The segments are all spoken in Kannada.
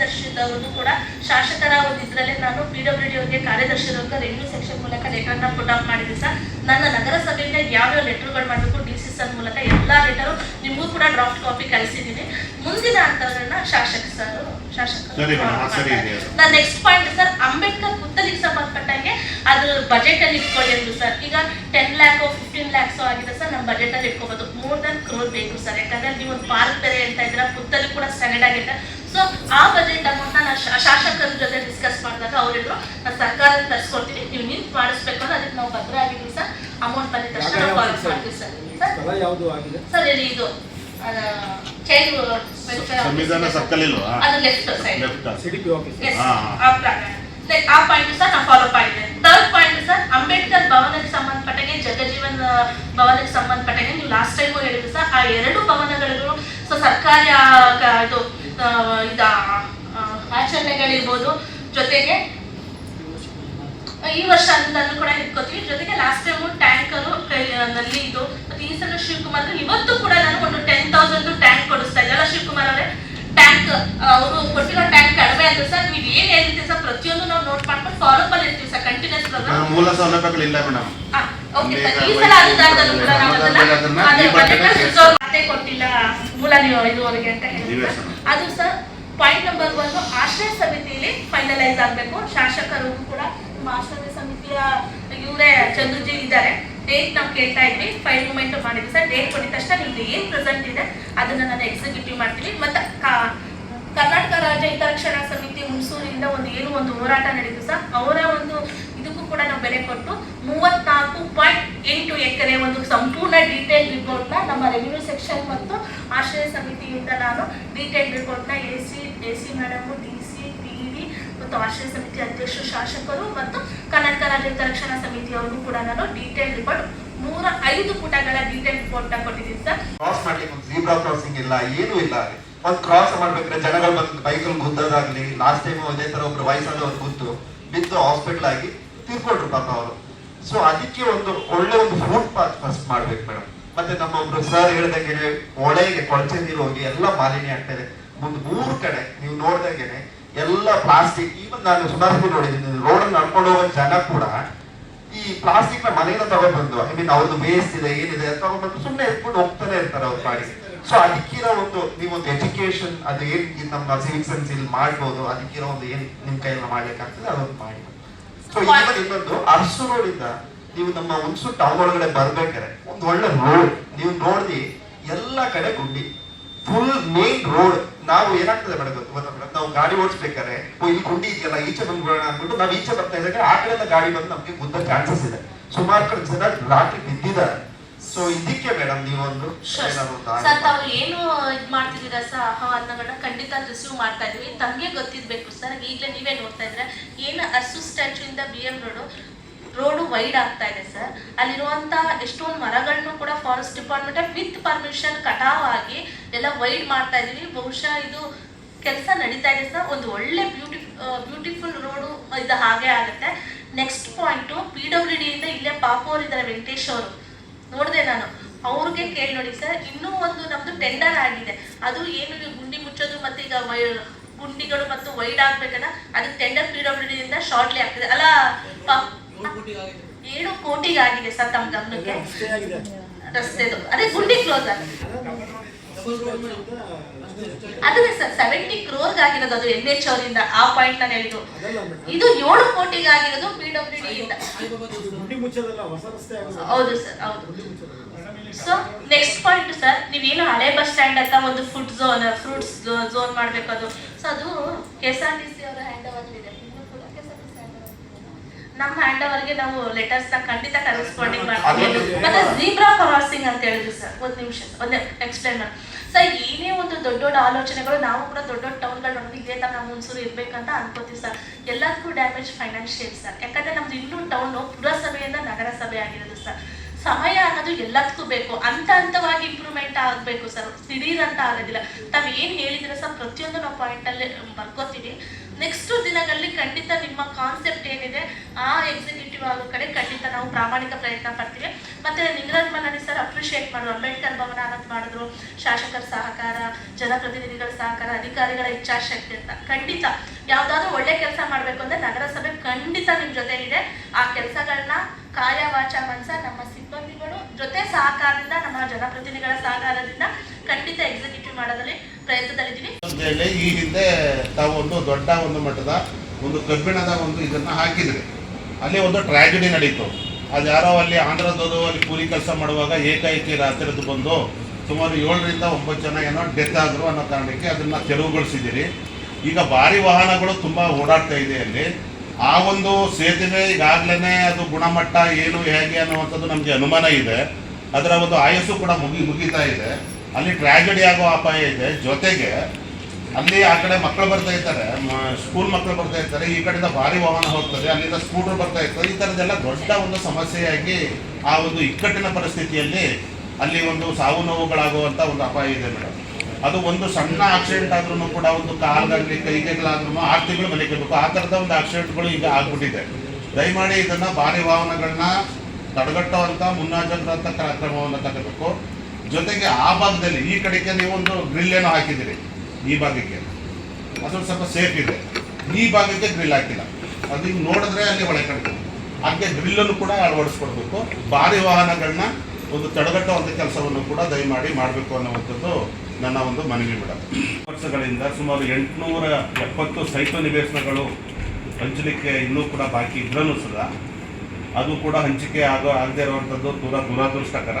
ಕಾರ್ಯದರ್ಶಿದವರು ಕೂಡ ಶಾಸಕರ ಒಂದು ಇದರಲ್ಲೇ ನಾನು PWD ಅವರಿಗೆ ಕಾರ್ಯದರ್ಶಿಯವರಿಗೆ ರೆವಿನ್ಯೂ ಸೆಕ್ಷನ್ ಮೂಲಕ ಲೆಟರ್ನ ಪುಟ್ ಆಫ್ ಮಾಡಿದ್ದೆ ಸರ್. ನನ್ನ ನಗರಸಭೆಯಿಂದ ಯಾವ್ಯಾವ ಲೆಟರ್ಗಳು ಮಾಡಬೇಕು DC ಸರ್ ಮೂಲಕ ಎಲ್ಲ ಲೆಟರು ನಿಮಗೂ ಕೂಡ ಡ್ರಾಫ್ಟ್ ಕಾಪಿ ಕಳಿಸಿದ್ದೀನಿ. ಮುಂದಿನ ಹಂತಗಳನ್ನ ಶಾಸಕರು ನೆಕ್ಸ್ಟ್ ಪಾಯಿಂಟ್ ಸರ್, ಅಂಬೇಡ್ಕರ್ ಪುತ್ತಳಿಗೆ ಸಂಬಂಧಪಟ್ಟಂಗೆ ಅದು ಬಜೆಟ್ ಅಲ್ಲಿ ಇಟ್ಕೊಳ್ಳಿ ಎಂದು ಸರ್. ಈಗ 10 lakhs 15 lakhs ಆಗಿದೆ ಸರ್, ನಮ್ಮ ಬಜೆಟ್ ಅಲ್ಲಿ ಇಟ್ಕೋಬಹುದು. more than crore ಬೇಕು ಸರ್, ಯಾಕಂದ್ರೆ ನೀವು ಒಂದು ಪಾರ್ಕ್ ಬೇರೆ ಹೇಳ್ತಾ ಇದ್ದೀರಾ, ಪುತ್ತಳಿ ಕೂಡ ಸ್ಟ್ಯಾಂಡರ್ಡ್ ಆಗಿದೆ. ಸೊ ಆ ಬಜೆಟ್ ಅಮೌಂಟ್ ನಾನು ಶಾಸಕರ ಜೊತೆ ಡಿಸ್ಕಸ್ ಮಾಡಿದಾಗ ಅವರಿದ್ರು ನಾನು ಸರ್ಕಾರದ ತರಿಸ್ಕೊಡ್ತೀವಿ, ನೀವು ನಿಂತು ಮಾಡಿಸ್ಬೇಕು ಅಂದ್ರೆ ಅದಕ್ಕೆ ನಾವು ಭದ್ರ ಆಗಿದ್ದೀವಿ ಸರ್. ಅಮೌಂಟ್ ಬಂದಿದ್ದ ತಕ್ಷಣ ನಾವು ಫಾಲೋ ಮಾಡ್ತೀವಿ ಸರ್. ಸರ್ ಇಲ್ಲಿ ಇದು ಸಂವಿಧಾನ ಸರ್ಕಲ್ ಇಲ್ವಾ, ಅದು ಲೆಫ್ಟ್ ಸೈಡ್ ಆ ಆ ಪಾಯಿಂಟ್ ಸರ್ ನಾವು ಫಾಲೋ ಮಾಡಿದ್ದೇವೆ. ಥರ್ಡ್ ಪಾಯಿಂಟ್ ಸರ್, ಅಂಬೇಡ್ಕರ್ ಭವನಕ್ಕೆ ಸಂಬಂಧಪಟ್ಟಂಗೆ ಜಗಜೀವನ್ ಭವನಕ್ಕೆ ಸಂಬಂಧಪಟ್ಟಂಗೆ ನೀವು ಲಾಸ್ಟ್ ಟೈಮು ಹೇಳಿದ್ರು ಸರ್, ಆ 2 ಭವನಗಳಿಗೂ ಸೊ ಸರ್ಕಾರಿ ಇದು ಆಚರಣೆಗಳಿರ್ಬೋದು, ಜೊತೆಗೆ ಈ ವರ್ಷ ಅಂತಲೂ ಕೂಡ ಇಟ್ಕೋತೀವಿ. ಜೊತೆಗೆ ಲಾಸ್ಟ್ ಟೈಮು ಟ್ಯಾಂಕರು ನಲ್ಲಿ ಇದು ಮತ್ತೆ ಈ ಸಲ ಶಿವಕುಮಾರ್ ಇವತ್ತು ಕೂಡ ನಾನು ಒಂದು 10,000 ಟ್ಯಾಂಕ್ ಕೊಡಿಸ್ತಾ ಇದ್ದಲ್ಲ ಶಿವಕುಮಾರ್ ಅವರೇ. ಟ್ಯಾಂಕ್ ಅವರು ಕೊಟ್ಟಿರೋ ಟ್ಯಾಂಕ್ ಕಡಿಮೆ ಅಂತ ಸರ್, ನೀವು ಏನ್ ಹೇಳ್ತೀವಿ ಸರ್ ಪ್ರತಿಯೊಂದು ನಾವು ನೋಟ್ ಮಾಡ್ಕೊಂಡು ಫಾಲೋ ಅಲ್ಲಿ ಇರ್ತೀವಿ ಸರ್, ಕಂಟಿನ್ಯೂಸ್ ಪ್ರೋಗ್ರಾಮ್. ಮೂಲ ಸೌಲಭ್ಯಗಳಿಲ್ಲ ಮೇಡಮ್. ಓಕೆ ಸರ್, ಈ ಸಲ ಅನುದಾನದಲ್ಲೂ ಕೂಡ ನಾವು ಮಾತೇ ಕೊಟ್ಟಿಲ್ಲ ಮೂಲ ನೀವು ಇದುವರೆಗೆ ಅಂತ ಹೇಳಿದ್ರೆ ಅದು ಸರ್. ಪಾಯಿಂಟ್ ನಂಬರ್ 1, ಆಶ್ರಯ ಸಮಿತಿಯಲ್ಲಿ ಫೈನಲೈಸ್ ಆಗಬೇಕು. ಶಾಸಕರು ಕೂಡ ಆಶ್ರಯ ಸಮಿತಿಯ ಇವರೇ ಚಂದ್ರಜಿ ಇದ್ದಾರೆ. ಡೇಟ್ ನಾವು ಕೇಳ್ತಾ ಇದ್ವಿ, ಫೈಲ್ ಮೂವ್ಮೆಂಟ್ ಮಾಡಿದ್ವಿ ಸರ್. ಡೇಟ್ ಕೊಟ್ಟಿದ ತಕ್ಷಣ ನಿಮ್ದು ಏನು ಪ್ರೆಸೆಂಟ್ ಇದೆ ಅದನ್ನ ನಾನು ಎಕ್ಸಿಕ್ಯೂಟಿವ್ ಮಾಡ್ತೀವಿ. ಮತ್ತು ಕರ್ನಾಟಕ ರಾಜ್ಯ ಹಿತರಕ್ಷಣಾ ಸಮಿತಿ ಹುಣಸೂರಿಂದ ಒಂದು ಹೋರಾಟ ನಡೀತು ಸರ್. ಅವರ ಒಂದು ಇದಕ್ಕೂ ಕೂಡ ನಾವು ಬೆಲೆ ಕೊಟ್ಟು 34.8 ಎಕರೆ ಒಂದು ಸಂಪೂರ್ಣ ಡೀಟೇಲ್ ರಿಪೋರ್ಟ್ನ ನಮ್ಮ ರೆವಿನ್ಯೂ ಸೆಕ್ಷನ್ ಮತ್ತು ಆಶ್ರಯ ಸಮಿತಿಯಿಂದ ನಾನು ಡೀಟೇಲ್ ರಿಪೋರ್ಟ್ನ ಎಸಿ ಮೇಡಮ್, DC, PD ಮತ್ತು ಆಶ್ರಯ ಸಮಿತಿ ಅಧ್ಯಕ್ಷರು, ಶಾಸಕರು ಮತ್ತು ಕರ್ನಾಟಕ ರಾಜ್ಯ ಹಿತರಕ್ಷಣಾ ಸಮಿತಿಯವ್ರಿಗೂ ಕೂಡ ನಾನು ಡೀಟೇಲ್ ರಿಪೋರ್ಟ್ 105 ಪುಟಗಳ ಡೀಟೇಲ್ ರಿಪೋರ್ಟ್ ನ ಕೊಟ್ಟಿದ್ದೀನಿ ಸರ್. ಕ್ರಾಸ್ ಮಾಡ್ಲಿಕ್ಕೆ ಒಂದು ಜೀಬ್ರಾ ಕ್ರಾಸಿಂಗ್ ಇಲ್ಲ, ಏನೂ ಇಲ್ಲ. ಒಂದು ಕ್ರಾಸ್ ಮಾಡ್ಬೇಕಾದ್ರೆ ಜನಗಳು ಬಂದು ಬೈಕಲ್ಲಿ ಗುದ್ದೋದಾಗ್ಲಿ, ಲಾಸ್ಟ್ ಟೈಮ್ ಇದೇ ತರ ಒಬ್ರು ವಯಸ್ಸಾದವ್ರು ಗುದ್ದು ಬಿದ್ದು ಹಾಸ್ಪಿಟಲ್ ಆಗಿ ತೀರ್ಕೊಂಡ್ರು ಪಾಪ ಅವರು. ಸೊ ಅದಕ್ಕೆ ಒಂದು ಒಳ್ಳೆ ಒಂದು ಫುಟ್ ಪಾತ್ ಫಸ್ಟ್ ಮಾಡ್ಬೇಕು ಮೇಡಮ್. ಮತ್ತೆ ನಮ್ಮ ಒಬ್ರು ಸರ್ ಹೇಳ್ದಂಗೆ ಒಳಗೆ ಕೊಳಚೆ ನೀರು ಹೋಗಿ ಎಲ್ಲ ಮಾಲಿನ್ಯ ಆಗ್ತಾ ಇದೆ. ಒಂದು 3 ಕಡೆ ನೀವು ನೋಡ್ದಂಗೆನೆ ಎಲ್ಲ ಪ್ಲಾಸ್ಟಿಕ್. ಈವನ್ ನಾನು ಸುಮಾರು ನೋಡಿದ್ದೀನಿ, ರೋಡ್ ನಡ್ಕೊಂಡು ಹೋಗೋ ಜನ ಕೂಡ ಈ ಪ್ಲಾಸ್ಟಿಕ್ ನ ಮನೆಯಿಂದ ತಗೊಂಡ್ಬಂದು ಅವ್ರದ್ದು ವೇಸ್ಟ್ ಇದೆ ಏನಿದೆ ತಗೊಂಡ್ಬಂದು ಸುಮ್ಮನೆ ಎತ್ಕೊಂಡು ಹೋಗ್ತಾನೆ ಇರ್ತಾರೆ ಅವ್ರ ಪಾಡಿ. ಸೊ ಅದಕ್ಕಿರೋ ಒಂದು ನೀವೊಂದು ಎಜುಕೇಶನ್ ಅದು ಏನ್ ನಮ್ಮ ಸಿವಿಕ್ ಸೆನ್ಸ್ ಇಲ್ಲಿ ಮಾಡ್ಬೋದು, ಅದಕ್ಕಿರೋ ಒಂದು ಏನ್ ನಿಮ್ ಕೈಯಲ್ಲಿ ಮಾಡ್ಲಿಕ್ಕಾಗ್ತದೆ ಅದೊಂದು ಮಾಡಿ. ಸೊ ಇವನ್ ಇನ್ನೊಂದು ಅರಸು ರೋಡ್ ಇಂದ ನೀವು ನಮ್ಮ ಹುಣಸೂರು ಟೌನ್ ಒಳಗಡೆ ಬರ್ಬೇಕಾರೆ ಒಂದು ಒಳ್ಳೆ ರೋಡ್ ನೀವು ನೋಡ್ದಿ, ಎಲ್ಲ ಕಡೆ ಗುಂಡಿ, ಫುಲ್ ಮೇನ್ ರೋಡ್. ನಾವು ಏನಾಗ್ತದೆ ಮೇಡಮ್ ಗೊತ್ತಾ ಮೇಡಮ್, ನಾವು ಗಾಡಿ ಓಡಿಸ್ಬೇಕಾದ್ರೆ ಇಲ್ಲಿ ಗುಂಡಿ ಇದೆಯಲ್ಲ ಈಚೆ ಬಂದ್ಬಿಡೋಣ ಅಂದ್ಬಿಟ್ಟು ನಾವು ಈಚೆ ಬರ್ತಾ ಇದ್ದಾಗ ಆ ಕಡೆಯಿಂದ ಗಾಡಿ ಬಂದು ನಮ್ಗೆ ಗುದ್ದ ಚಾನ್ಸಸ್ ಇದೆ. ಸುಮಾರು ಕಡೆ ಜನ ರಾತ್ರಿ ಬಿದ್ದಿದ್ದಾರೆ. ಸೊ ಇದಕ್ಕೆ ಮೇಡಮ್ ನೀವೊಂದು ಸರ್ ತಾವು ಏನು ಇದು ಮಾಡ್ತಿದ್ದೀರಾ ಸರ್, ಆಹ್ವಾನಗಳನ್ನ ಖಂಡಿತ ರಿಸೀವ್ ಮಾಡ್ತಾ ಇದೀವಿ. ತಮಗೆ ಗೊತ್ತಿರ್ಬೇಕು ಸರ್, ಈಗಲೇ ನೀವೇ ನೋಡ್ತಾ ಇದ್ರೆ ಏನು ಅರಸು ಸ್ಟ್ಯಾಚ್ಯೂ ಇಂದ BM ರೋಡು ವೈಡ್ ಆಗ್ತಾ ಇದೆ ಸರ್. ಅಲ್ಲಿರುವಂತ ಎಷ್ಟೊಂದು ಮರಗಳನ್ನು ಕೂಡ ಫಾರೆಸ್ಟ್ ಡಿಪಾರ್ಟ್ಮೆಂಟ್ ವಿತ್ ಪರ್ಮಿಷನ್ ಕಟಾವ್ ಆಗಿ ಎಲ್ಲ ವೈಡ್ ಮಾಡ್ತಾ ಇದೀವಿ. ಬಹುಶಃ ಇದು ಕೆಲಸ ನಡೀತಾ ಇದೆ ಸರ್. ಒಂದು ಒಳ್ಳೆ ಬ್ಯೂಟಿಫುಲ್ ರೋಡು ಇದು ಹಾಗೆ ಆಗುತ್ತೆ. ನೆಕ್ಸ್ಟ್ ಪಾಯಿಂಟು PWD ಇಂದ ಇಲ್ಲೇ ಪಾಪೋರ್ ಇದ್ದಾರೆ, ವೆಂಕಟೇಶ್ ಅವರು ನೋಡಿದೆ ನಾನು, ಅವ್ರಿಗೆ ಕೇಳಿ ನೋಡಿ ಸರ್. ಇನ್ನೂ ಒಂದು ನಮ್ದು ಟೆಂಡರ್ ಆಗಿದೆ, ಅದು ಏನು ಗುಂಡಿ ಮುಚ್ಚೋದು ಮತ್ತೆ ಈಗ ಗುಂಡಿಗಳು ಮತ್ತು ವೈಡ್ ಆಗ್ಬೇಕಲ್ಲ, ಅದಕ್ಕೆ ಟೆಂಡರ್ PWD ಇಂದ ಶಾರ್ಟ್ಲಿ ಆಗ್ತಿದೆ ಅಲ್ಲ. 7 ಕೋಟಿಗೆ ಆಗಿದೆ ಸರ್ ತಮ್ಮ ಗಮನಕ್ಕೆ ರಸ್ತೆದು. ಅದೇ ಗುಂಡಿ ಕ್ಲೋಸ್ ಆಗಿದೆ ಅದೇ ಸರ್ 70 crore ಆಗಿರೋದು, ಅದು NH ಅವರಿಂದ. ಆ ಪಾಯಿಂಟ್ ನಾನು ಹೇಳಿದ್ದು. ಇದು 7 ಕೋಟಿಗೆ ಆಗಿರೋದು PWD ಇಂದ. ಹೌದು ಸರ್, ಹೌದು. ಸೊ ನೆಕ್ಸ್ಟ್ ಪಾಯಿಂಟ್ ಸರ್, ನೀವೇನು ಹಳೆ ಬಸ್ ಸ್ಟ್ಯಾಂಡ್ ಅಂತ ಒಂದು ಫ್ರೂಟ್ಸ್ ಝೋನ್ ಮಾಡ್ಬೇಕು ಅದು. ಸೊ ಅದು KSRTC ಅವರ ಹ್ಯಾಂಡ್ ಓವರ್ ಇದೆ. ನಮ್ಮ ಹ್ಯಾಂಡ್ ಓವರ್ಗೆ ನಾವು ಲೆಟರ್ಸ್ ನ ಖಂಡಿತ ಕರೆಸ್ಪಾಂಡಿಂಗ್ ಮಾಡ್ತೀವಿ. ಮತ್ತೆ ಜೀಬ್ರಾ ಕ್ರಾಸಿಂಗ್ ಅಂತ ಹೇಳಿದ್ವಿ ಸರ್. ಒಂದು ನಿಮಿಷ ಒಂದು ಎಕ್ಸ್ಪ್ಲೇನ್ ಮಾಡಿ ಸರ್. ಏನೇ ಒಂದು ದೊಡ್ಡ ದೊಡ್ಡ ಆಲೋಚನೆಗಳು, ನಾವು ಕೂಡ ದೊಡ್ಡ ದೊಡ್ಡ ಟೌನ್ಗಳು ನೋಡಿ ಇದೇ ತರ ನಮ್ಮ ಹುಣಸೂರು ಇರ್ಬೇಕಂತ ಅನ್ಕೋತೀವಿ ಸರ್. ಎಲ್ಲದಕ್ಕೂ ಡ್ಯಾಮೇಜ್ ಫೈನಾನ್ಷಿಯಲ್ ಸರ್. ಯಾಕಂದ್ರೆ ನಮ್ದು ಇನ್ನೂ ಟೌನು ಪುರಸಭೆಯಿಂದ ನಗರಸಭೆ ಆಗಿರೋದು ಸರ್. ಸಮಯ ಅನ್ನೋದು ಎಲ್ಲದಕ್ಕೂ ಬೇಕು, ಹಂತವಾಗಿ ಇಂಪ್ರೂವ್ಮೆಂಟ್ ಆಗಬೇಕು ಸರ್, ದಿಢೀರ್ ಅಂತ ಆಗೋದಿಲ್ಲ. ತಾವು ಏನು ಹೇಳಿದಿರ ಸರ್ ಪ್ರತಿಯೊಂದು ನಾವು ಪಾಯಿಂಟಲ್ಲಿ ಬರ್ಕೋತೀವಿ. ನೆಕ್ಸ್ಟ್ ದಿನಗಳಲ್ಲಿ ಖಂಡಿತ ನಿಮ್ಮ ಕಾನ್ಸೆಪ್ಟ್ ಏನಿದೆ ಆ ಎಕ್ಸಿಕ್ಯೂಟಿವ್ ಎಕ್ಸಿಕ್ಯೂಟಿವ್ ಆಗೋ ಕಡೆ ಖಂಡಿತ ನಾವು ಪ್ರಾಮಾಣಿಕ ಪ್ರಯತ್ನ ಪಡ್ತೀವಿ. ಮತ್ತೆ ನಿಂಗರಾಜ್ ಮಲ್ಲಾಡಿ ಸರ್ ಅಪ್ರಿಷಿಯೇಟ್ ಮಾಡೋದು, ಅಂಬೇಡ್ಕರ್ ಭವನ ಅನ್ನೋದು ಮಾಡಿದ್ರು, ಶಾಸಕರ ಸಹಕಾರ, ಜನಪ್ರತಿನಿಧಿಗಳ ಸಹಕಾರ, ಅಧಿಕಾರಿಗಳ ಇಚ್ಛಾಶಕ್ತಿ ಅಂತ. ಖಂಡಿತ ಯಾವ್ದಾದ್ರು ಒಳ್ಳೆ ಕೆಲಸ ಮಾಡ್ಬೇಕು ಅಂದ್ರೆ ನಗರಸಭೆ ಖಂಡಿತ ನಿಮ್ ಜೊತೆ ಇದೆ. ಆ ಕೆಲಸಗಳನ್ನ ಕಾಯ ವಾಚ ಮನಸ ನಮ್ಮ ಸಿಬ್ಬಂದಿಗಳು ಜೊತೆ ಸಹಕಾರದಿಂದ, ನಮ್ಮ ಜನಪ್ರತಿನಿಧಿಗಳ ಸಹಕಾರದಿಂದ ಖಂಡಿತ ಎಕ್ಸಿಕ್ಯೂಟಿವ್ ಮಾಡೋದ್ರಲ್ಲಿ ಪ್ರಯತ್ನದಲ್ಲಿದ್ದೀವಿ. ಈ ಹಿಂದೆ ತಾವು ಒಂದು ದೊಡ್ಡ ಒಂದು ಮಟ್ಟದ ಒಂದು ಕಬ್ಬಿಣದ ಒಂದು ಇದನ್ನ ಹಾಕಿದ್ರಿ. ಅಲ್ಲಿ ಒಂದು ಟ್ರಾಜಿಡಿ ನಡೀತು. ಅದು ಯಾರೋ ಅಲ್ಲಿ ಆಂಧ್ರದವರು ಅಲ್ಲಿ ಕೂಲಿ ಕೆಲಸ ಮಾಡುವಾಗ ಏಕಾಏಕಿ ರಾತ್ರಿದು ಬಂದು ಸುಮಾರು 7 ರಿಂದ 9 ಜನ ಏನೋ ಡೆತ್ ಆದರು ಅನ್ನೋ ಕಾರಣಕ್ಕೆ ಅದನ್ನ ತೆರವುಗೊಳಿಸಿದ್ದೀರಿ. ಈಗ ಭಾರಿ ವಾಹನಗಳು ತುಂಬ ಓಡಾಡ್ತಾ ಇದೆ ಅಲ್ಲಿ. ಆ ಒಂದು ಸೇತುವೆ ಈಗಾಗಲೇ ಅದು ಗುಣಮಟ್ಟ ಏನು ಹೇಗೆ ಅನ್ನುವಂಥದ್ದು ನಮಗೆ ಅನುಮಾನ ಇದೆ. ಅದರ ಒಂದು ಆಯಸ್ಸು ಕೂಡ ಮುಗಿತಾ ಇದೆ. ಅಲ್ಲಿ ಟ್ರಾಜಿಡಿ ಆಗೋ ಅಪಾಯ ಇದೆ. ಜೊತೆಗೆ ಅಲ್ಲಿ ಆ ಕಡೆ ಮಕ್ಕಳು ಬರ್ತಾ ಇರ್ತಾರೆ, ಸ್ಕೂಲ್ ಮಕ್ಕಳು ಬರ್ತಾ ಇರ್ತಾರೆ, ಈ ಕಡೆಯಿಂದ ಭಾರಿ ವಾಹನ ಹೋಗ್ತದೆ, ಅಲ್ಲಿಂದ ಸ್ಕೂಟರ್ ಬರ್ತಾ ಇರ್ತದೆ. ಈ ಥರದ್ದೆಲ್ಲ ದೊಡ್ಡ ಒಂದು ಸಮಸ್ಯೆಯಾಗಿ ಆ ಒಂದು ಇಕ್ಕಟ್ಟಿನ ಪರಿಸ್ಥಿತಿಯಲ್ಲಿ ಅಲ್ಲಿ ಒಂದು ಸಾವು ನೋವುಗಳಾಗುವಂಥ ಒಂದು ಅಪಾಯ ಇದೆ ಮೇಡಮ್. ಅದು ಒಂದು ಸಣ್ಣ ಆಕ್ಸಿಡೆಂಟ್ ಆದ್ರೂ ಕೂಡ ಒಂದು ಕಾಲ್ಗಾಗಲಿ ಕೈಗೆಗಳಾದ್ರೂ 6 ತಿಂಗಳು ಮನೆಗೆ ಆ ಥರದ ಒಂದು ಆಕ್ಸಿಡೆಂಟ್ಗಳು ಈಗ ಆಗ್ಬಿಟ್ಟಿದೆ. ದಯಮಾಡಿ ಇದನ್ನು ಭಾರಿ ವಾಹನಗಳನ್ನ ತಡೆಗಟ್ಟುವಂಥ ಮುನ್ನೆಚ್ಚರಿಕೆ ಕ್ರಮವನ್ನು ತಗೋಬೇಕು. ಜೊತೆಗೆ ಆ ಭಾಗದಲ್ಲಿ ಈ ಕಡೆಗೆ ನೀವು ಒಂದು ಗ್ರಿಲ್ ಏನೋ ಹಾಕಿದ್ದೀರಿ, ಈ ಭಾಗಕ್ಕೆ ಅದು ಸ್ವಲ್ಪ ಸೇಫ್ ಇದೆ. ಈ ಭಾಗಕ್ಕೆ ಗ್ರಿಲ್ ಹಾಕಿಲ್ಲ. ಅದು ಹಿಂಗೆ ನೋಡಿದ್ರೆ ಅಲ್ಲಿ ಒಳಗೆ ಕಟ್ಬೋದು. ಹಾಗೆ ಗ್ರಿಲ್ಲನ್ನು ಕೂಡ ಅಳವಡಿಸ್ಕೊಡ್ಬೇಕು. ಭಾರಿ ವಾಹನಗಳನ್ನ ಒಂದು ತಡೆಗಟ್ಟುವಂಥ ಕೆಲಸವನ್ನು ಕೂಡ ದಯಮಾಡಿ ಮಾಡಬೇಕು ಅನ್ನುವಂಥದ್ದು ನನ್ನ ಒಂದು ಮನವಿ ಮೇಡಮ್. ವರ್ಷಗಳಿಂದ ಸುಮಾರು 870 ಸೈಟು ನಿವೇಶನಗಳು ಹಂಚಲಿಕ್ಕೆ ಇನ್ನೂ ಕೂಡ ಬಾಕಿ ಇದ್ರೂ ಸಹ ಅದು ಕೂಡ ಹಂಚಿಕೆ ಆಗದೇ ಇರುವಂಥದ್ದು ದುರದೃಷ್ಟಕರ.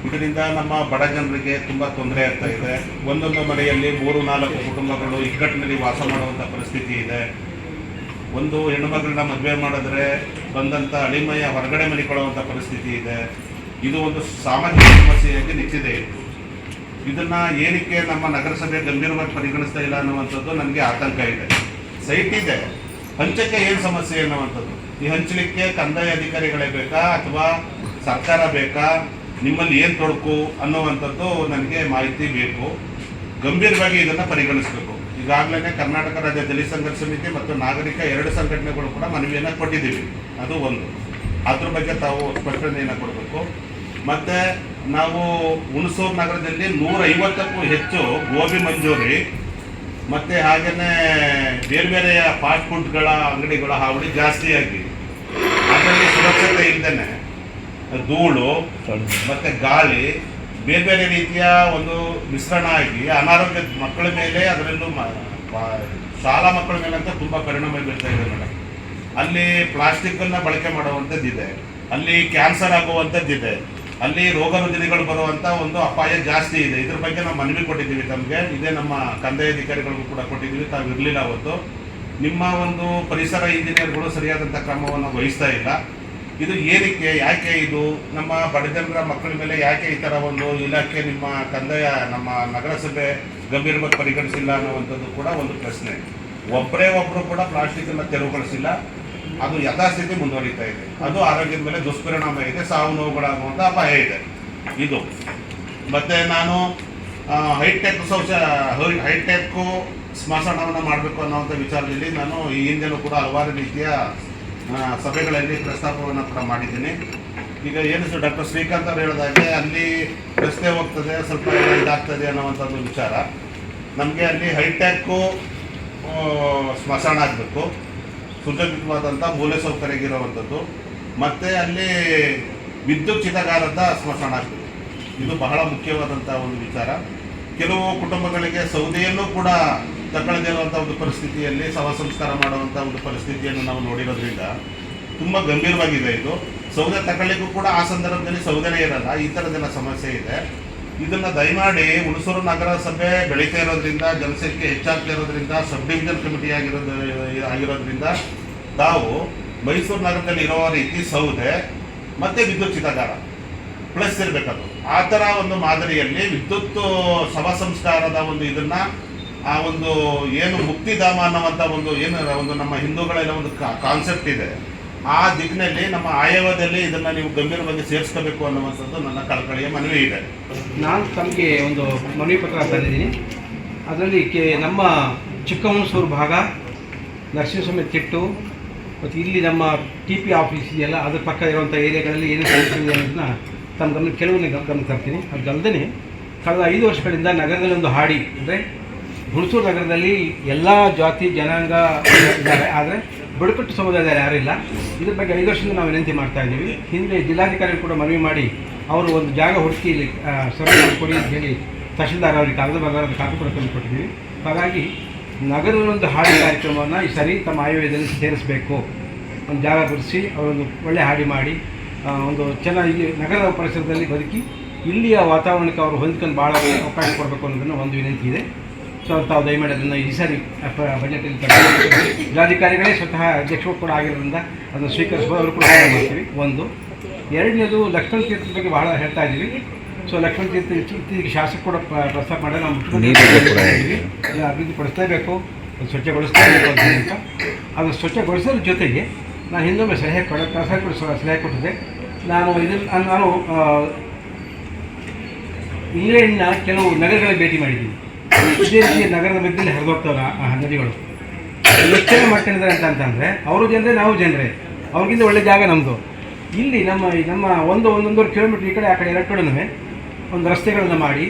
ಇದರಿಂದ ನಮ್ಮ ಬಡ ಜನರಿಗೆ ತುಂಬ ತೊಂದರೆ ಆಗ್ತಾ ಇದೆ. ಒಂದೊಂದು ಮನೆಯಲ್ಲಿ 3-4 ಕುಟುಂಬಗಳು ಇಕ್ಕಟ್ಟಿನಲ್ಲಿ ವಾಸ ಮಾಡುವಂಥ ಪರಿಸ್ಥಿತಿ ಇದೆ. ಒಂದು ಹೆಣ್ಣುಮಗಳನ್ನ ಮದುವೆ ಮಾಡಿದ್ರೆ ಬಂದಂಥ ಅಳಿಮಯ ಹೊರಗಡೆ ಮಲಿಕೊಳ್ಳುವಂಥ ಪರಿಸ್ಥಿತಿ ಇದೆ. ಇದು ಒಂದು ಸಾಮಾಜಿಕ ಸಮಸ್ಯೆಯಾಗಿ ನಿಂತಿದೆ. ಇದನ್ನು ಏನಕ್ಕೆ ನಮ್ಮ ನಗರಸಭೆ ಗಂಭೀರವಾಗಿ ಪರಿಗಣಿಸ್ತಾ ಇಲ್ಲ ಅನ್ನುವಂಥದ್ದು ನನಗೆ ಆತಂಕ ಇದೆ. ಸೈಟ್ ಇದೆ, ಹಂಚಕ್ಕೆ ಏನು ಸಮಸ್ಯೆ ಅನ್ನುವಂಥದ್ದು. ಈ ಹಂಚಲಿಕ್ಕೆ ಕಂದಾಯ ಅಧಿಕಾರಿಗಳೇ ಬೇಕಾ ಅಥವಾ ಸರ್ಕಾರ ಬೇಕಾ, ನಿಮ್ಮಲ್ಲಿ ಏನು ತೊಡಕು ಅನ್ನುವಂಥದ್ದು ನನಗೆ ಮಾಹಿತಿ ಬೇಕು. ಗಂಭೀರವಾಗಿ ಇದನ್ನು ಪರಿಗಣಿಸಬೇಕು. ಈಗಾಗಲೇ ಕರ್ನಾಟಕ ರಾಜ್ಯ ದಲಿತ ಸಂಘರ್ಷ ಸಮಿತಿ ಮತ್ತು ನಾಗರಿಕ 2 ಸಂಘಟನೆಗಳು ಕೂಡ ಮನವಿಯನ್ನು ಕೊಟ್ಟಿದ್ದೀವಿ. ಅದು ಒಂದು, ಅದ್ರ ಬಗ್ಗೆ ತಾವು ಸ್ಪಷ್ಟನೆಯನ್ನು ಕೊಡಬೇಕು. ಮತ್ತು ನಾವು ಹುಣಸೂರು ನಗರದಲ್ಲಿ 150ಕ್ಕೂ ಹೆಚ್ಚು ಗೋಬಿ ಮಂಜೂರಿ ಮತ್ತು ಹಾಗೆಯೇ ಬೇರೆ ಬೇರೆಯ ಫಾಸ್ಟ್ ಫುಡ್ಗಳ ಅಂಗಡಿಗಳ ಹಾವಳಿ ಜಾಸ್ತಿಯಾಗಿ ಅದರಲ್ಲಿ ಸುರಕ್ಷತೆ ಇಲ್ಲದೇ ಧೂಳು ಮತ್ತು ಗಾಳಿ ಬೇರೆ ಬೇರೆ ರೀತಿಯ ಒಂದು ಮಿಶ್ರಣ ಆಗಿ ಅನಾರೋಗ್ಯ ಮಕ್ಕಳ ಮೇಲೆ, ಅದರಲ್ಲೂ ಶಾಲಾ ಮಕ್ಕಳ ಮೇಲೆ ಅಂತ ತುಂಬ ಪರಿಣಾಮ ಬೀಳ್ತಾ ಇದೆ ಮೇಡಮ್. ಅಲ್ಲಿ ಪ್ಲಾಸ್ಟಿಕ್ಕನ್ನು ಬಳಕೆ ಮಾಡುವಂಥದ್ದಿದೆ, ಅಲ್ಲಿ ಕ್ಯಾನ್ಸರ್ ಆಗುವಂಥದ್ದಿದೆ, ಅಲ್ಲಿ ರೋಗ ರುಜಿನಗಳು ಬರುವಂಥ ಒಂದು ಅಪಾಯ ಜಾಸ್ತಿ ಇದೆ. ಇದ್ರ ಬಗ್ಗೆ ನಾವು ಮನವಿ ಕೊಟ್ಟಿದ್ದೀವಿ ತಮಗೆ. ಇದೇ ನಮ್ಮ ಕಂದಾಯ ಅಧಿಕಾರಿಗಳಿಗೂ ಕೂಡ ಕೊಟ್ಟಿದ್ದೀವಿ. ತಾವು ಇರಲಿಲ್ಲ ಅವತ್ತು. ನಿಮ್ಮ ಒಂದು ಪರಿಸರ ಇಂಜಿನಿಯರ್ಗಳು ಸರಿಯಾದಂಥ ಕ್ರಮವನ್ನು ವಹಿಸ್ತಾ ಇಲ್ಲ. ಇದು ಏನಕ್ಕೆ, ಯಾಕೆ ಇದು ನಮ್ಮ ಬಡಜನರ ಮಕ್ಕಳ ಮೇಲೆ ಯಾಕೆ ಈ ಥರ ಒಂದು ಇಲಾಖೆ, ನಿಮ್ಮ ಕಂದಾಯ, ನಮ್ಮ ನಗರಸಭೆ ಗಂಭೀರವಾಗಿ ಪರಿಗಣಿಸಿಲ್ಲ ಅನ್ನುವಂಥದ್ದು ಕೂಡ ಒಂದು ಪ್ರಶ್ನೆ. ಒಬ್ಬರು ಕೂಡ ಪ್ಲಾಸ್ಟಿಕ್ಕನ್ನು ತೆರವುಗೊಳಿಸಿಲ್ಲ. ಅದು ಯಥಾಸ್ಥಿತಿ ಮುಂದುವರಿತಾ ಇದೆ. ಅದು ಆರೋಗ್ಯದ ಮೇಲೆ ದುಷ್ಪರಿಣಾಮ ಇದೆ, ಸಾವು ನೋವುಗಳಾಗುವಂಥ ಅಪಾಯ ಇದೆ ಇದು. ಮತ್ತು ನಾನು ಹೈಟೆಕ್ಕು ಸ್ಮಶಾನವನ್ನು ಮಾಡಬೇಕು ಅನ್ನೋವಂಥ ವಿಚಾರದಲ್ಲಿ ನಾನು ಈ ಹಿಂದೆನೂ ಕೂಡ ಹಲವಾರು ರೀತಿಯ ಸಭೆಗಳಲ್ಲಿ ಪ್ರಸ್ತಾಪವನ್ನು ಕೂಡ ಮಾಡಿದ್ದೀನಿ. ಈಗ ಏನು ಡಾಕ್ಟರ್ ಶ್ರೀಕಾಂತ್ ಅವರು ಹೇಳಿದಾಗೆ ಅಲ್ಲಿ ರಸ್ತೆ ಹೋಗ್ತದೆ, ಸ್ವಲ್ಪ ಇದಾಗ್ತದೆ ಅನ್ನೋವಂಥದ್ದು ವಿಚಾರ. ನಮಗೆ ಅಲ್ಲಿ ಹೈಟೆಕ್ಕು ಸ್ಮಶಾನ ಆಗಬೇಕು, ಸುಸಜ್ಜಿತವಾದಂಥ ಮೂಲಸೌಕರ್ಯ ಇರುವಂಥದ್ದು, ಮತ್ತು ಅಲ್ಲಿ ವಿದ್ಯುತ್ ಚಿತಗಾರದ ಸ್ಮಶಾನ ಆಗಬೇಕು. ಇದು ಬಹಳ ಮುಖ್ಯವಾದಂಥ ಒಂದು ವಿಚಾರ. ಕೆಲವು ಕುಟುಂಬಗಳಿಗೆ ಸೌದೆಯನ್ನು ಕೂಡ ತಗೊಳ್ಳದೇ ಇರುವಂಥ ಒಂದು ಪರಿಸ್ಥಿತಿಯಲ್ಲಿ ಶವ ಸಂಸ್ಕಾರ ಮಾಡುವಂಥ ಒಂದು ಪರಿಸ್ಥಿತಿಯನ್ನು ನಾವು ನೋಡಿರೋದ್ರಿಂದ ತುಂಬ ಗಂಭೀರವಾಗಿದೆ ಇದು. ಸೌದೆ ತಗೊಳ್ಳಿಕ್ಕೂ ಕೂಡ ಆ ಸಂದರ್ಭದಲ್ಲಿ ಸೌದೆನೇ ಇರಲ್ಲ. ಈ ಥರದ್ದೆಲ್ಲ ಸಮಸ್ಯೆ ಇದೆ. ಇದನ್ನು ದಯಮಾಡಿ ಹುಣಸೂರು ನಗರಸಭೆ ಬೆಳೀತಾ ಇರೋದ್ರಿಂದ, ಜನಸಂಖ್ಯೆ ಹೆಚ್ಚಾಗ್ತಾ ಇರೋದ್ರಿಂದ, ಸಬ್ ಡಿವಿಷನ್ ಕಮಿಟಿ ಆಗಿರೋದ್ರಿಂದ ತಾವು ಮೈಸೂರು ನಗರದಲ್ಲಿ ಇರೋ ರೀತಿ ಸೌದೆ ಮತ್ತು ವಿದ್ಯುತ್ ಚಿತಾಗಾರ ಪ್ಲಸ್ ಇರಬೇಕದು. ಆ ಥರ ಒಂದು ಮಾದರಿಯಲ್ಲಿ ವಿದ್ಯುತ್ ಶವ ಸಂಸ್ಕಾರದ ಒಂದು ಇದನ್ನು, ಆ ಒಂದು ಏನು ಮುಕ್ತಿಧಾಮ ಅನ್ನುವಂಥ ಒಂದು ನಮ್ಮ ಹಿಂದೂಗಳೆಲ್ಲ ಒಂದು ಕಾನ್ಸೆಪ್ಟ್ ಇದೆ. ಆ ದಿಕ್ಕಿನಲ್ಲಿ ನಮ್ಮ ಆಯವ್ಯದಲ್ಲಿ ಇದನ್ನು ನೀವು ಗಂಭೀರವಾಗಿ ಸೇರಿಸ್ಕೋಬೇಕು ಅನ್ನುವಂಥದ್ದು ನನ್ನ ಕಳಕಳಿಯ ಮನವಿ ಇದೆ. ನಾನು ತಮಗೆ ಒಂದು ಮನವಿ ಪತ್ರ ತಂದಿದ್ದೀನಿ. ಅದರಲ್ಲಿ ನಮ್ಮ ಚಿಕ್ಕಹುಣಸೂರು ಭಾಗ, ನರಸಿಂಹಸ್ವಾಮಿ ತಿಟ್ಟು, ಮತ್ತು ಇಲ್ಲಿ ನಮ್ಮ TP ಆಫೀಸ್ ಇದೆಯಲ್ಲ ಅದ್ರ ಪಕ್ಕ ಇರುವಂಥ ಏರಿಯಾಗಳಲ್ಲಿ ಏನೇನು ಸಮಸ್ಯೆ ಇದೆ ಅನ್ನೋದನ್ನ ತಮ್ಮ ಗಮನ ಕೆಲವನ್ನ ಗಮನ ತರ್ತೀನಿ. ಅದಲ್ಲದೆ ಕಳೆದ 5 ವರ್ಷಗಳಿಂದ ನಗರದಲ್ಲಿ ಒಂದು ಹಾಡಿ ಅಂದರೆ ಹುಣಸೂರು ನಗರದಲ್ಲಿ ಎಲ್ಲ ಜಾತಿ ಜನಾಂಗ ಇದ್ದಾರೆ, ಆದರೆ ಬುಡಕಟ್ಟು ಸಮುದಾಯದಲ್ಲಿ ಯಾರಿಲ್ಲ. ಇದ್ರ ಬಗ್ಗೆ 5 ವರ್ಷದಿಂದ ನಾವು ವಿನಂತಿ ಮಾಡ್ತಾ ಇದ್ದೀವಿ. ಹಿಂದೆ ಜಿಲ್ಲಾಧಿಕಾರಿಗಳು ಕೂಡ ಮನವಿ ಮಾಡಿ ಅವರು ಒಂದು ಜಾಗ ಹುಡುಕಿ ಇಲ್ಲಿ ಸರ್ವೆ ಕೊಡಿ ಅಂತ ಹೇಳಿ ತಹಶೀಲ್ದಾರ್ ಅವರಿಗೆ ಕಾಗದ ಕೊಟ್ಟಿದ್ದೀವಿ. ಹಾಗಾಗಿ ನಗರದ ಒಂದು ಹಾಡಿ ಕಾರ್ಯಕ್ರಮವನ್ನು ಈ ಸರಿ ತಮ್ಮ ಆಯವ್ಯಯದಲ್ಲಿ ಸೇರಿಸಬೇಕು. ಒಂದು ಜಾಗ ಗುರುತಿಸಿ ಅವರೊಂದು ಒಳ್ಳೆ ಹಾಡಿ ಮಾಡಿ ಒಂದು ಚೆನ್ನಾಗಿ ನಗರದ ಪರಿಸರದಲ್ಲಿ ಬದುಕಿ ಇಲ್ಲಿಯ ವಾತಾವರಣಕ್ಕೆ ಅವರು ಹೊಂದ್ಕೊಂಡು ಭಾಳ ಅವಕಾಶ ಕೊಡಬೇಕು ಅನ್ನೋದನ್ನು ಒಂದು ವಿನಂತಿ ಇದೆ. ಸೊ ತಾವು ದಯಮಾಡಿ ಅದನ್ನು ಈ ಸಾರಿ ಬಜೆಟಲ್ಲಿ ಜಿಲ್ಲಾಧಿಕಾರಿಗಳೇ ಸ್ವತಃ ಅಧ್ಯಕ್ಷರು ಕೂಡ ಆಗಿರೋದ್ರಿಂದ ಅದನ್ನು ಸ್ವೀಕರಿಸುವ ಅವರು ಕೂಡ ಮಾಡ್ತೀವಿ. ಒಂದು ಎರಡನೇದು ಲಕ್ಷ್ಮಣ ತೀರ್ಥದ ಬಗ್ಗೆ ಭಾಳ ಹೇಳ್ತಾ ಇದ್ದೀವಿ. ಸೊ ಲಕ್ಷ್ಮಣ ತೀರ್ಥ ಇತ್ತೀಚೆಗೆ ಶಾಸಕ ಕೂಡ ಪ್ರಸ್ತಾಪ ಮಾಡಿ ನಾವು ಮುಖ್ಯಮಂತ್ರಿ ಅಭಿವೃದ್ಧಿಪಡಿಸಲೇಬೇಕು, ಸ್ವಚ್ಛಗೊಳಿಸಲೇಬೇಕು ಅಂತ. ಅದು ಸ್ವಚ್ಛಗೊಳಿಸೋದ್ರ ಜೊತೆಗೆ ನಾನು ಹಿಂದೊಮ್ಮೆ ಸಲಹೆ ಕೊಟ್ಟಿದ್ದೆ. ನಾನು ಇಂಗ್ಲೆಂಡ್ನ ಕೆಲವು ನಗರಗಳಿಗೆ ಭೇಟಿ ಮಾಡಿದ್ದೀನಿ. ಇದೇ ರೀತಿ ನಗರದ ಮಧ್ಯದಲ್ಲಿ ಹರಿದೋಗ್ತವೆ ಆ ನದಿಗಳು. ಹೆಚ್ಚಿನ ಮಟ್ಟಣಿದ್ದಾರೆ ಅಂತಂದರೆ ಅವರು ಜನರೇ ನಾವು ಜನರೇ, ಅವ್ರಿಗಿಂತ ಒಳ್ಳೆ ಜಾಗ ನಮ್ಮದು. ಇಲ್ಲಿ ನಮ್ಮ ಒಂದೊಂದೂವರೆ ಕಿಲೋಮೀಟ್ರ್ ಈ ಕಡೆ ಆ ಕಡೆ ಎರಡು ಕಡೆನೂ ಒಂದು ರಸ್ತೆಗಳನ್ನು ಮಾಡಿ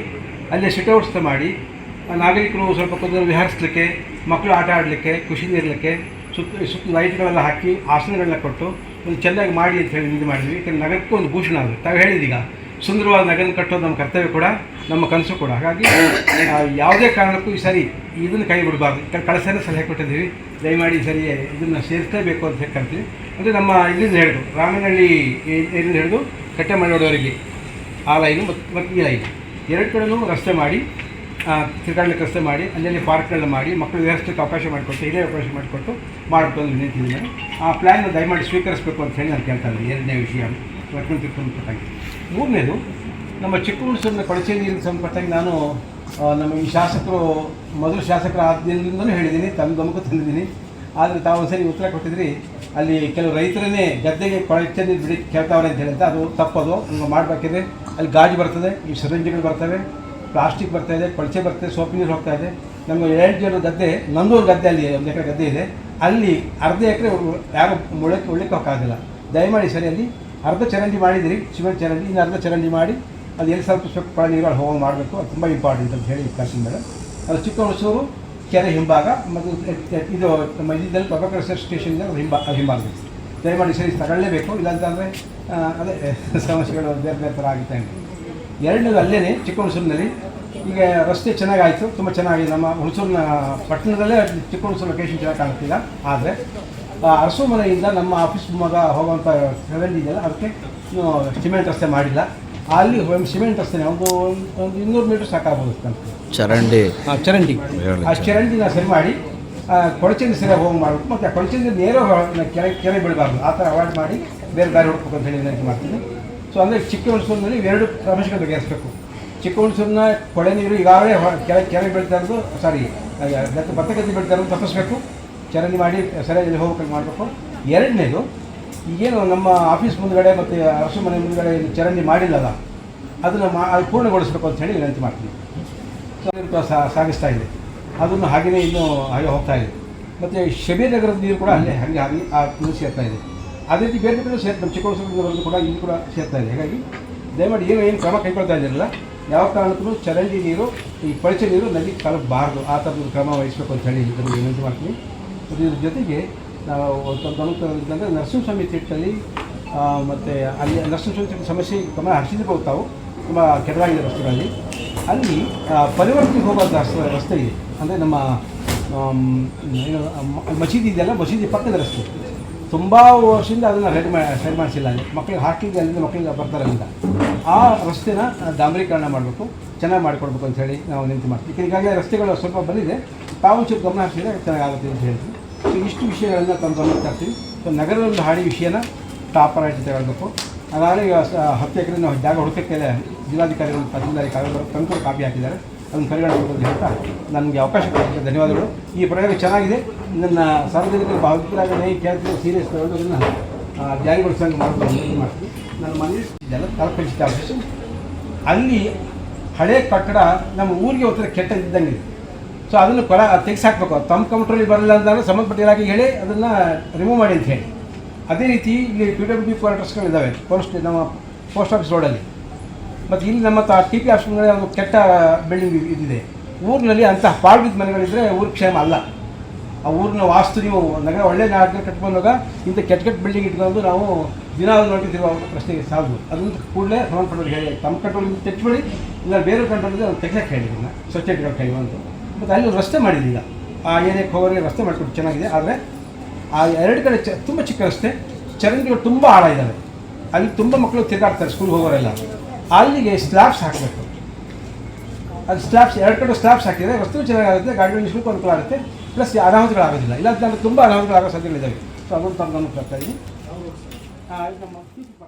ಅಲ್ಲೇ ಸಿಟೌಟ್ಸ್ ಮಾಡಿ ನಾಗರಿಕರು ಸ್ವಲ್ಪ ಕುದುರೆ ವಿಹರಿಸಲಿಕ್ಕೆ, ಮಕ್ಕಳು ಆಟ ಆಡಲಿಕ್ಕೆ, ಖುಷಿಯಿಂದ ಇರಲಿಕ್ಕೆ ಸುತ್ತ ಲೈಟ್ಗಳೆಲ್ಲ ಹಾಕಿ ಆಸನಗಳನ್ನ ಕೊಟ್ಟು ಒಂದು ಚೆನ್ನಾಗಿ ಮಾಡಿ ಅಂತ ಹೇಳಿ ಇದು ಮಾಡಿದ್ವಿ. ಯಾಕಂದರೆ ನಗರಕ್ಕೂ ಒಂದು ಭೂಷಣ ಅದು. ತಾವು ಹೇಳಿದೀಗ ಸುಂದರವಾದ ನಗರ ಕಟ್ಟೋದು ನಮ್ಮ ಕರ್ತವ್ಯ ಕೂಡ, ನಮ್ಮ ಕನಸು ಕೂಡ. ಹಾಗಾಗಿ ಯಾವುದೇ ಕಾರಣಕ್ಕೂ ಈ ಸರಿ ಇದನ್ನು ಕೈ ಬಿಡಬಾರ್ದು. ಕಳಸನೇ ಸಲಹೆ ಕೊಟ್ಟಿದ್ದೀವಿ, ದಯಮಾಡಿ ಈ ಸರಿ ಇದನ್ನು ಸೇರಿಸಲೇಬೇಕು ಅಂತ ಹೇಳಿ ಕರಿತೀವಿ. ಅಂದರೆ ನಮ್ಮ ಇಲ್ಲಿಂದ ಹಿಡಿದು ರಾಮನಹಳ್ಳಿ ಏರಿಂದ ಹಿಡಿದು ಕಟ್ಟೆಮಳ್ಳೋಡವರೆಗೆ ಆ ಲೈನು ಮತ್ತು ಈ ಲೈನು ಎರಡು ಕಡೆಯೂ ರಸ್ತೆ ಮಾಡಿ, ತಿರುಗಾಡಲಿಕ್ಕೆ ರಸ್ತೆ ಮಾಡಿ, ಅಲ್ಲಲ್ಲಿ ಪಾರ್ಕ್ಗಳನ್ನ ಮಾಡಿ, ಮಕ್ಕಳು ವಿಹರಿಸಲಿಕ್ಕೆ ಅವಕಾಶ ಮಾಡಿಕೊಟ್ಟು, ಇದೇ ಅವಕಾಶ ಮಾಡಿಕೊಟ್ಟು ಮಾಡಬೇಕು ಅಂತ ವಿನಂತಿ ಇದೆ. ಆ ಪ್ಲ್ಯಾನ್ ದಯಮಾಡಿ ಸ್ವೀಕರಿಸಬೇಕು ಅಂತ ಹೇಳಿ ನಾನು ಕೇಳ್ತಾ ಇದ್ದೀನಿ. ಎರಡನೇ ವಿಷಯ ಲಕ್ಷ್ಮಣ ತೀರ್ಥಪಟ್ಟಾಗಿ. ಮೂರನೇದು ನಮ್ಮ ಚಿಕ್ಕಮಗಳೂರಿನ ಕೊಳಚೆ ನೀರಿಗೆ ಸಂಬಂಧಪಟ್ಟಾಗಿ ನಾನು ನಮ್ಮ ಈ ಶಾಸಕರು ಮೊದಲು ಶಾಸಕರ ಆದ್ಯದಿಂದಲೂ ಹೇಳಿದ್ದೀನಿ, ತಮ್ಮ ಗಮನಕ್ಕೂ ತಂದಿದ್ದೀನಿ. ಆದರೆ ತಾವು ಒಂದ್ಸರಿ ಉತ್ತರ ಕೊಟ್ಟಿದ್ರಿ, ಅಲ್ಲಿ ಕೆಲವು ರೈತರನ್ನೇ ಗದ್ದೆಗೆ ಕೊಳಚೆ ನೀರು ಬಿಡಿ ಕೇಳ್ತಾವ್ರೆ ಅಂತ ಹೇಳಿದ್ರೆ ಅದು ತಪ್ಪದು. ಹಂಗೆ ಮಾಡಬೇಕಿದ್ರೆ ಅಲ್ಲಿ ಗಾಜು ಬರ್ತದೆ, ಈ ಸಿರಿಂಜ್ಗಳು ಬರ್ತವೆ, ಪ್ಲಾಸ್ಟಿಕ್ ಬರ್ತಾಯಿದೆ, ಕೊಳಚೆ ಬರ್ತದೆ, ಸೋಪು ನೀರು ಹೋಗ್ತಾ ಇದೆ. ನಮಗೆ 7 ಜನ ಗದ್ದೆ, ನಂದೂರು ಗದ್ದೆ ಅಲ್ಲಿ 1 ಎಕರೆ ಗದ್ದೆ ಇದೆ, ಅಲ್ಲಿ ಅರ್ಧ ಎಕರೆ ಯಾರು ಉಳಿಕ್ಕೆ ಹೋಗೋಕ್ಕಾಗಲ್ಲ. ದಯಮಾಡಿ ಸರಿ ಅಲ್ಲಿ ಅರ್ಧ ಚರಂಡಿ ಮಾಡಿದಿರಿ, ಸಿಮೆಂಟ್ ಚರಂಡಿ, ಇನ್ನು ಅರ್ಧ ಚರಂಡಿ ಮಾಡಿ ಅದು ಎಲ್ಲಿ ಸ್ವಲ್ಪ ನೀರುಗಳು ಹೋಗಿ ಮಾಡಬೇಕು. ಅದು ತುಂಬ ಇಂಪಾರ್ಟೆಂಟ್ ಅಂತ ಹೇಳಿ ಕಳ್ಸಿದ ಮೇಲೆ ಅದು ಚಿಕ್ಕಮಗಳೂರು ಕೆರೆ ಹಿಂಭಾಗ ಮತ್ತು ಇದು ನಮ್ಮ ಇದರಲ್ಲಿ ಪ್ರಭಾಕರ್ ಸ್ಟೇಷನ್ಗೆ ಹಿಂಭಾಗ ದಯಮಾಡಿ ಸರಿ ತಗೊಳ್ಳೇಬೇಕು. ಇಲ್ಲಾಂತಂದರೆ ಅದೇ ಸಮಸ್ಯೆಗಳು ಬೇರೆ ಬೇರೆ ಥರ ಆಗುತ್ತೆ. ಎರಡನೇದು ಅಲ್ಲೇ ಚಿಕ್ಕಮಗಳೂರಿನಲ್ಲಿ ಈಗ ರಸ್ತೆ ಚೆನ್ನಾಗಾಯಿತು, ತುಂಬ ಚೆನ್ನಾಗಿದೆ. ನಮ್ಮ ಹುಣಸೂರಿನ ಪಟ್ಟಣದಲ್ಲೇ ಚಿಕ್ಕಮಗಳೂರು ಲೊಕೇಶನ್ ಚೆನ್ನಾಗಿ ಕಾಣುತ್ತಿಲ್ಲ. ಆದರೆ ಅರಸು ಮನೆಯಿಂದ ನಮ್ಮ ಆಫೀಸ್ ಮಗ ಹೋಗುವಂಥ ಚರಂಡಿ ಇದೆಯಲ್ಲ, ಅದಕ್ಕೆ ಸಿಮೆಂಟ್ ರಸ್ತೆ ಮಾಡಿಲ್ಲ. ಅಲ್ಲಿ ಸಿಮೆಂಟ್ ರಸ್ತೆನೇ ಒಂದು 200 ಮೀಟ್ರ್ ಸಾಕಾಗ್ಬೋದು ಅಂತ ಚರಂಡಿ. ಆ ಚರಂಡಿನ ಸರಿ ಮಾಡಿ ಕೊಳಚೆಯಿಂದ ಸರಿಯಾಗಿ ಹೋಗಿ ಮಾಡಬೇಕು. ಮತ್ತು ಆ ಕೊಳಚೆಯಿಂದ ನೇರ ಕೆರೆ ಬೀಳಬಾರ್ದು, ಆ ಥರ ಅವಾಯ್ಡ್ ಮಾಡಿ ಬೇರೆ ದಾರಿ ಹುಡ್ಬೇಕು ಅಂತ ಹೇಳಿ ವಿನಂತಿ ಮಾಡ್ತೀನಿ. ಸೊ ಅಂದರೆ ಚಿಕ್ಕಮಗಳೂರಿನಲ್ಲಿ 2 ಸಮಸ್ಯೆಗಳು ಬಗೆಹರಿಸಬೇಕು. ಚಿಕ್ಕಮಗಳೂರಿನ ಕೊಳೆ ನೀರು ಈಗಾಗಲೇ ಕೆರೆ ಬೀಳ್ತಾ ಇರೋದು, ಭತ್ತ ಗದ್ದೆ ಬೀಳ್ತಾ ಇರೋದು ತಪ್ಪಿಸ್ಬೇಕು, ಚರಂಡಿ ಮಾಡಿ ಸರಿಯಾಗಿ ಹೋಗ್ಬೇಕು ಮಾಡಬೇಕು. ಎರಡನೇದು ಈಗೇನು ನಮ್ಮ ಆಫೀಸ್ ಮುಂದುಗಡೆ ಮತ್ತು ಅರಸು ಮನೆ ಮುಂದುಗಡೆ ಚರಂಡಿ ಮಾಡಿಲ್ಲಲ್ಲ, ಅದನ್ನು ಅದು ಪೂರ್ಣಗೊಳಿಸಬೇಕು ಅಂತ ಹೇಳಿ ವಿನಂತಿ ಮಾಡ್ತೀನಿ. ಸೊ ಸಾಗಿಸ್ತಾ ಇದೆ, ಅದನ್ನು ಹಾಗೆಯೇ ಇನ್ನೂ ಹಾಗೆ ಹೋಗ್ತಾ ಇದೆ. ಮತ್ತು ಶಬೀರ್ ನಗರದ ನೀರು ಕೂಡ ಅಲ್ಲೇ ಹಾಗೆ ಆ ನೀರು ಸೇರ್ತಾ ಇದೆ. ಅದೇ ರೀತಿ ಬೇರೆ ಕಡೆ ನಮ್ಮ ಚಿಕ್ಕಮಗಳೂರಿನವರೆಗೂ ಕೂಡ ಇಲ್ಲಿ ಕೂಡ ಸೇರ್ತಾ ಇದೆ. ಹಾಗಾಗಿ ದಯಮಾಡಿ ಏನು ಕ್ರಮ ಕೈಗೊಳ್ತಾ ಇದ್ದಿರಲ್ಲ, ಯಾವ ಕಾರಣಕ್ಕೂ ಚರಂಡಿ ನೀರು, ಈ ಕೊಳಚೆ ನೀರು ನದಿ ತಲುಪಬಾರ್ದು, ಆ ಥರದ ಕ್ರಮ ವಹಿಸಬೇಕು ಅಂತ ಹೇಳಿ ಇದನ್ನು ವಿನಂತಿ ಮಾಡ್ತೀನಿ. ಮತ್ತು ಇದ್ರ ಜೊತೆಗೆ ನಾವು ಗಮನಿಸಿದ್ರೆ ನರಸಿಂಹಸ್ವಾಮಿ ತೀರ್ಥದಲ್ಲಿ ಮತ್ತು ಅಲ್ಲಿ ನರಸಿಂಹಸ್ವಾಮಿ ತೀರ್ಥ ಸಮಸ್ಯೆ ಗಮನ ಹರಿಸಿರ್ಬೋದು ತಾವು, ತುಂಬ ಕೆಟ್ಟದಾಗಿದೆ ರಸ್ತೆಗಳಲ್ಲಿ. ಅಲ್ಲಿ ಪರಿವರ್ತನೆಗೆ ಹೋಗೋದು ರಸ್ತೆ ಇದೆ. ಅಂದರೆ ನಮ್ಮ ಏನು ಮಸೀದಿ ಇದೆಯಲ್ಲ, ಮಸೀದಿ ಪಕ್ಕದ ರಸ್ತೆ ತುಂಬ ವರ್ಷದಿಂದ ಅದನ್ನು ಸರಿ ಮಾಡಿಸಿಲ್ಲ. ಅಲ್ಲಿ ಮಕ್ಕಳಿಗೆ ಹಾಸ್ಟೆಲ್ಗೆ ಅಲ್ಲಿಂದ ಮಕ್ಕಳಿಗೆ ಬರ್ತಾರೆ ಅಲ್ಲಿಂದ. ಆ ರಸ್ತೆನ ಡಾಂಬರೀಕರಣ ಮಾಡಬೇಕು, ಚೆನ್ನಾಗಿ ಮಾಡಿಕೊಡ್ಬೇಕು ಅಂತ ಹೇಳಿ ನಾವು ವಿನಂತಿ ಮಾಡ್ತೀವಿ. ಈಗಾಗಲೇ ರಸ್ತೆಗಳು ಸ್ವಲ್ಪ ಬಂದಿದೆ, ತಾವು ಒಂಚೂರು ಗಮನ ಹರಿಸಿದ್ರೆ ಚೆನ್ನಾಗಾಗುತ್ತೆ ಅಂತ ಹೇಳ್ತೀವಿ. ಸೊ ಇಷ್ಟು ವಿಷಯಗಳನ್ನು ತಂದು ಗಮನಕ್ಕೆ ತರ್ತೀವಿ. ಸೊ ನಗರದೊಂದು ಹಾಡಿ ವಿಷಯನ ಟಾಪ್ ಪ್ರಯಾರಿಟಿ ತಗೊಳ್ಬೇಕು. ಅದಾಗಲೇ ಈಗ 10 ಎಕರೆ ನಾವು ಜಾಗ ಹುಡುಕಕ್ಕೆ ಜಿಲ್ಲಾಧಿಕಾರಿಗಳು ತಹಸೀಲ್ದಾರಿ ತಂದು ಕಾಪಿ ಹಾಕಿದ್ದಾರೆ, ಅದನ್ನು ಪರಿಗಣಿಸಬೇಕು ಅಂತ ಹೇಳ್ತಾ ನನಗೆ ಅವಕಾಶ ಕೊಡೋದಕ್ಕೆ ಧನ್ಯವಾದಗಳು. ಈ ಪ್ರಯೋಗ ಚೆನ್ನಾಗಿದೆ. ನನ್ನ ಸಾರ್ವಜನಿಕರು ಭಾವಕರಾಗಿ ಕೇಳ್ತೀವಿ, ಸೀರಿಯಸ್ ತಗೊಳ್ಳೋದನ್ನು ಜಾರಿಗೊಳಿಸಂಗೆ ಮಾಡ್ತೀನಿ. ನನ್ನ ಮನೆ ಇದೆಲ್ಲ ತಾಲೂಕು ಆಫೀಸು, ಅಲ್ಲಿ ಹಳೆ ಕಟ್ಟಡ ನಮ್ಮ ಊರಿಗೆ ಒಂಥರ ಕೆಟ್ಟ ಇದ್ದಂಗೆ ಇದೆ. ಸೊ ಅದನ್ನು ತೆಗೆಸಾಕ್ಬೇಕು. ತಮ್ಮ ಕಂಟ್ರೋಲಿಗೆ ಬರಲಿಲ್ಲ ಅಂತಂದರೆ ಸಂಬಂಧಪಟ್ಟ ಇಲಾಖೆಗೆ ಹೇಳಿ ಅದನ್ನು ರಿಮೂವ್ ಮಾಡಿ ಅಂತ ಹೇಳಿ. ಅದೇ ರೀತಿ ಇಲ್ಲಿ PWD ಕ್ವಾರ್ಟರ್ಸ್ಗಳಿದ್ದಾವೆ ನಮ್ಮ ಪೋಸ್ಟ್ ಆಫೀಸ್ ರೋಡಲ್ಲಿ. ಮತ್ತು ಇಲ್ಲಿ ನಮ್ಮ TP ಆಫೀಸ್ನಲ್ಲಿ ಒಂದು ಕೆಟ್ಟ ಬಿಲ್ಡಿಂಗ್ ಇದಿದೆ. ಊರಿನಲ್ಲಿ ಅಂತಹ ಪಾಳು ಬಿದ್ದ ಮನೆಗಳಿದ್ದರೆ ಊರು ಕ್ಷೇಮ ಅಲ್ಲ. ಆ ಊರಿನ ವಾಸ್ತು ನೀವು ನಗರ ಒಳ್ಳೆ ನಗರ ಕಟ್ಕೊಂಡಾಗ ಇಂಥ ಕೆಟ್ಟ ಬಿಲ್ಡಿಂಗ್ ಇಟ್ಕೊಂಡು ನಾವು ದಿನ ನೋಡ್ತಿರುವ ಪ್ರಶ್ನೆಗೆ ಸಾಲದು. ಅದನ್ನು ಕೂಡಲೇ ಸಂಬಂಧಪಟ್ಟವ್ರಿಗೆ ಹೇಳಿ ತಮ್ಮ ಕಂಟ್ರೋಲಿಂದ ತೆಚ್ಚಿಬಿಡಿ, ಇಲ್ಲ ಬೇರೆ ಕಂಟ್ರೋಲಿಂದ ಅವ್ನು ತೆಗೆಸಕ್ಕೆ ಹೇಳಿ ಇದನ್ನು ಸೊಸೈಟಿಗಳ ಕೈ ಅಂತ. ಮತ್ತು ಅಲ್ಲಿ ರಸ್ತೆ ಮಾಡಿದ್ದೀಗ ಆ ಏರಿಯಾಕ್ಕೆ ಹೋಗೋರಿಗೆ ರಸ್ತೆ ಮಾಡಿಕೊಟ್ಟು ಚೆನ್ನಾಗಿದೆ. ಆದರೆ ಆ ಎರಡು ಕಡೆ ತುಂಬ ಚಿಕ್ಕ ರಸ್ತೆ, ಚರಂಡಿಗಳು ತುಂಬ ಆಳ ಇದ್ದಾವೆ. ಅಲ್ಲಿ ತುಂಬ ಮಕ್ಕಳು ತಿರುಗಾಡ್ತಾರೆ ಸ್ಕೂಲ್ಗೆ ಹೋಗೋರೆಲ್ಲ. ಅಲ್ಲಿಗೆ ಸ್ಲ್ಯಾಬ್ಸ್ ಹಾಕಬೇಕು. ಅದು ಸ್ಲ್ಯಾಬ್ಸ್ ಎರಡು ಕಡೆ ಸ್ಲ್ಯಾಬ್ಸ್ ಹಾಕಿದರೆ ವಸ್ತು ಚೆನ್ನಾಗಾಗುತ್ತೆ, ಗಾಡಿಗಳು ನಿಲ್ಸ್ಲಿಕ್ಕೆ ಅನುಕೂಲ ಆಗುತ್ತೆ, ಪ್ಲಸ್ ಅನಾಹುತಗಳಾಗೋದಿಲ್ಲ. ಇಲ್ಲ ನಮಗೆ ತುಂಬ ಅನಾಹುತಗಳಾಗೋ ಸಾಧ್ಯತೆಗಳಿದ್ದಾವೆ. ಸೊ ಅದನ್ನು ತಮ್ಮ ಗಮನಕ್ಕೆ ಬರ್ತಾ ಇದ್ದೀನಿ. ನಮ್ಮ